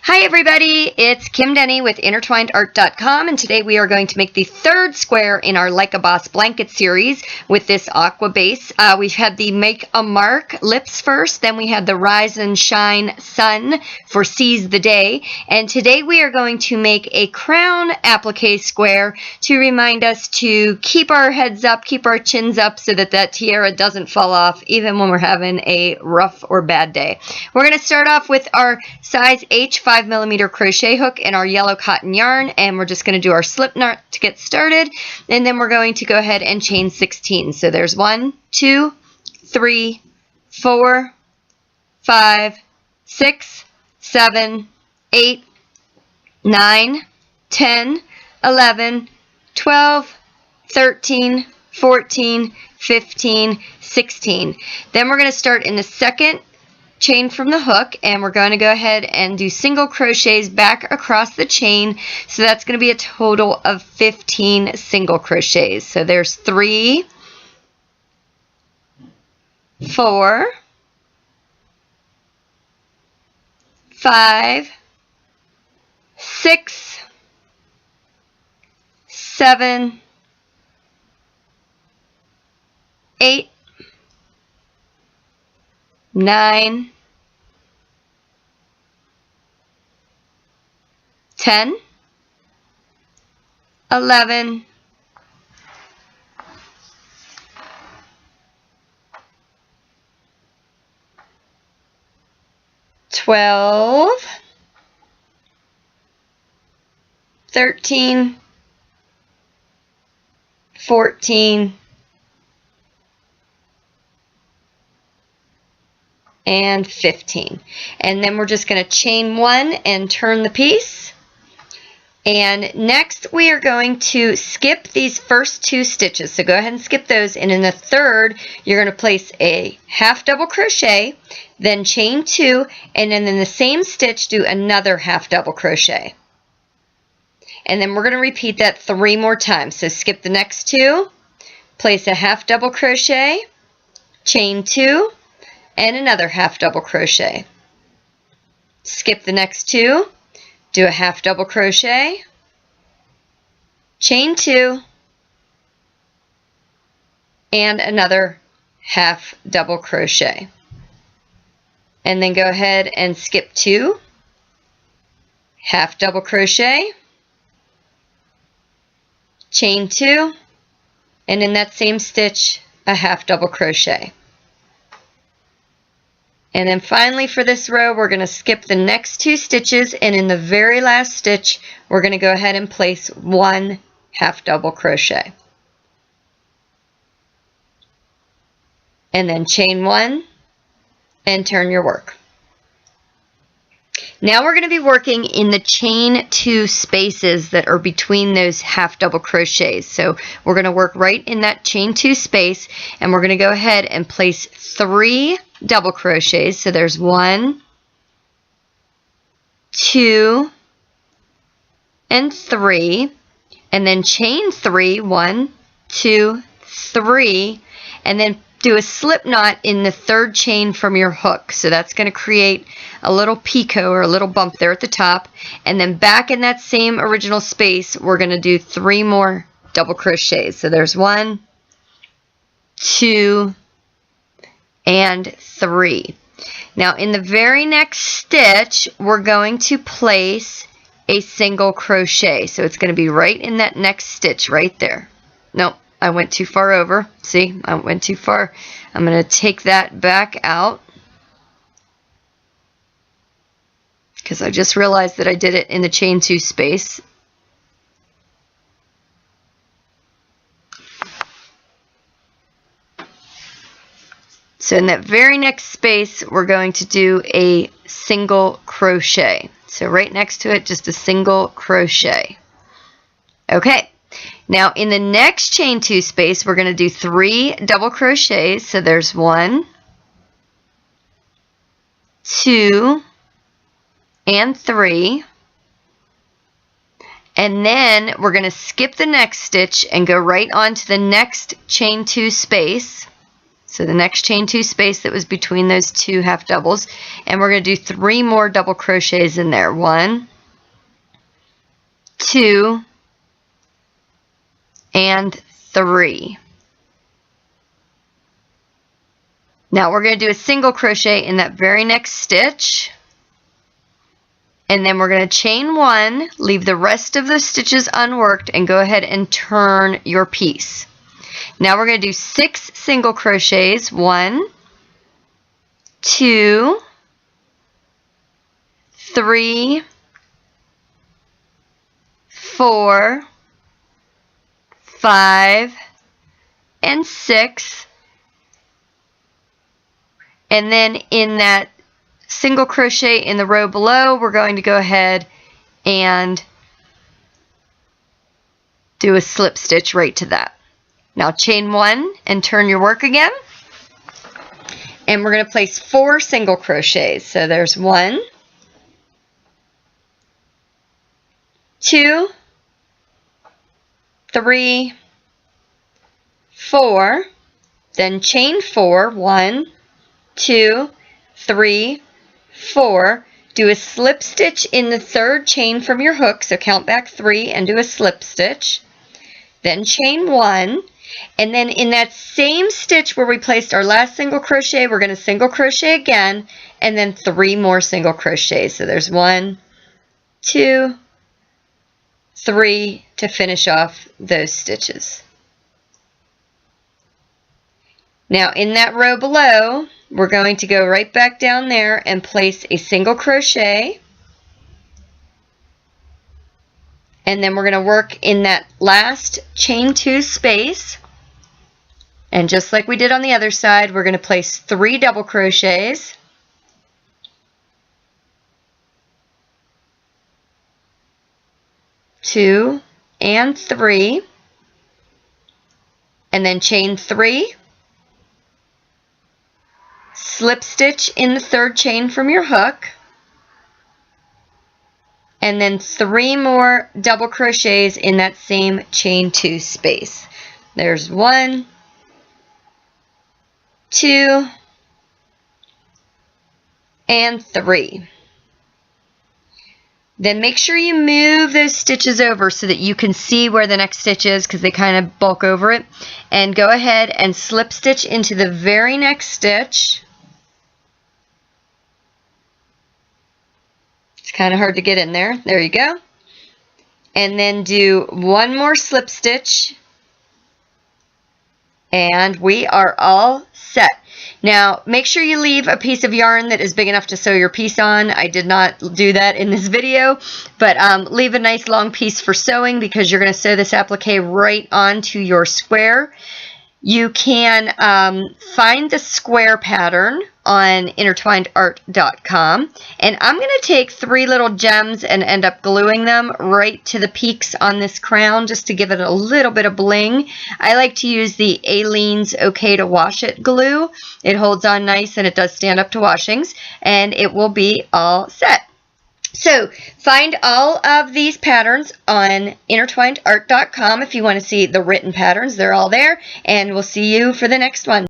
Hi everybody, it's Kim Denny with IntertwinedArt.com, and today we are going to make the third square in our Like a Boss blanket series with this aqua base. We've had the Make a Mark lips first, then we had the Rise and Shine Sun for Seize the Day, and today we are going to make a crown applique square to remind us to keep our heads up, keep our chins up so that that tiara doesn't fall off even when we're having a rough or bad day. We're going to start off with our size H 5mm crochet hook and our yellow cotton yarn, and we're just going to do our slip knot to get started, and then we're going to go ahead and chain 16. So there's 1, 2, 3, 4, 5, 6, 7, 8, 9, 10, 11, 12, 13, 14, 15, 16. Then we're going to start in the second chain from the hook, and we're going to go ahead and do single crochets back across the chain. So that's going to be a total of 15 single crochets. So there's 3, 4, 5, 6, 7, 8, 9, 10, 11, 12, 13, 14, and 15. And then we're just going to chain 1 and turn the piece. And next we are going to skip these first 2 stitches. So go ahead and skip those, and in the third you're going to place a half double crochet, then chain 2, and then in the same stitch do another half double crochet. And then we're going to repeat that 3 more times. So skip the next 2, place a half double crochet, chain 2, and another half double crochet. Skip the next 2, do a half double crochet, chain 2, and another half double crochet. And then go ahead and skip 2, half double crochet, chain 2, and in that same stitch a half double crochet. And then finally for this row we're going to skip the next 2 stitches, and in the very last stitch we're going to go ahead and place 1 half double crochet. And then chain 1 and turn your work. Now we're going to be working in the chain 2 spaces that are between those half double crochets. So we're going to work right in that chain 2 space, and we're going to go ahead and place 3 double crochets. So there's 1, 2, and 3, and then chain 3, 1, 2, 3, and then do a slip knot in the third chain from your hook. So that's going to create a little picot or a little bump there at the top, and then back in that same original space we're going to do 3 more double crochets. So there's 1, 2, and 3. Now in the very next stitch we're going to place a single crochet. So it's going to be right in that next stitch right there. Nope, I went too far over. See, I went too far. I'm going to take that back out because I just realized that I did it in the chain 2 space. So in that very next space we're going to do a single crochet. So right next to it, just a single crochet. Okay, now in the next chain 2 space we're going to do 3 double crochets. So there's 1, 2, and 3. And then we're going to skip the next stitch and go right on to the next chain 2 space. So the next chain 2 space that was between those 2 half doubles, and we're going to do 3 more double crochets in there. 1, 2, and 3. Now we're going to do a single crochet in that very next stitch, and then we're going to chain 1, leave the rest of the stitches unworked, and go ahead and turn your piece. Now we're going to do 6 single crochets. 1, 2, 3, 4, 5, and 6. And then in that single crochet in the row below, we're going to go ahead and do a slip stitch right to that. Now chain 1 and turn your work again. And we're going to place 4 single crochets. So there's 1, 2, 3, 4, then chain 4, 1, 2, 3, 4. Do a slip stitch in the 3rd chain from your hook, so count back 3 and do a slip stitch. Then chain 1, and then in that same stitch where we placed our last single crochet, we're going to single crochet again, and then 3 more single crochets. So there's 1, 2, 3 to finish off those stitches. Now in that row below, we're going to go right back down there and place a single crochet, and then we're going to work in that last chain 2 space, and just like we did on the other side, we're going to place 3 double crochets, 2 and 3, and then chain 3, slip stitch in the 3rd chain from your hook, and then 3 more double crochets in that same chain 2 space. There's 1, 2, and 3. Then make sure you move those stitches over so that you can see where the next stitch is, because they kind of bulk over it. And go ahead and slip stitch into the very next stitch. It's kind of hard to get in there. There you go. And then do 1 more slip stitch. And we are all set. Now, make sure you leave a piece of yarn that is big enough to sew your piece on. I did not do that in this video, but leave a nice long piece for sewing, because you're going to sew this applique right onto your square. You can find the square pattern on intertwinedart.com, and I'm going to take 3 little gems and end up gluing them right to the peaks on this crown just to give it a little bit of bling. I like to use the Aleene's OK to Wash It glue. It holds on nice and it does stand up to washings, and it will be all set. So find all of these patterns on intertwinedart.com if you want to see the written patterns. They're all there, and we'll see you for the next one.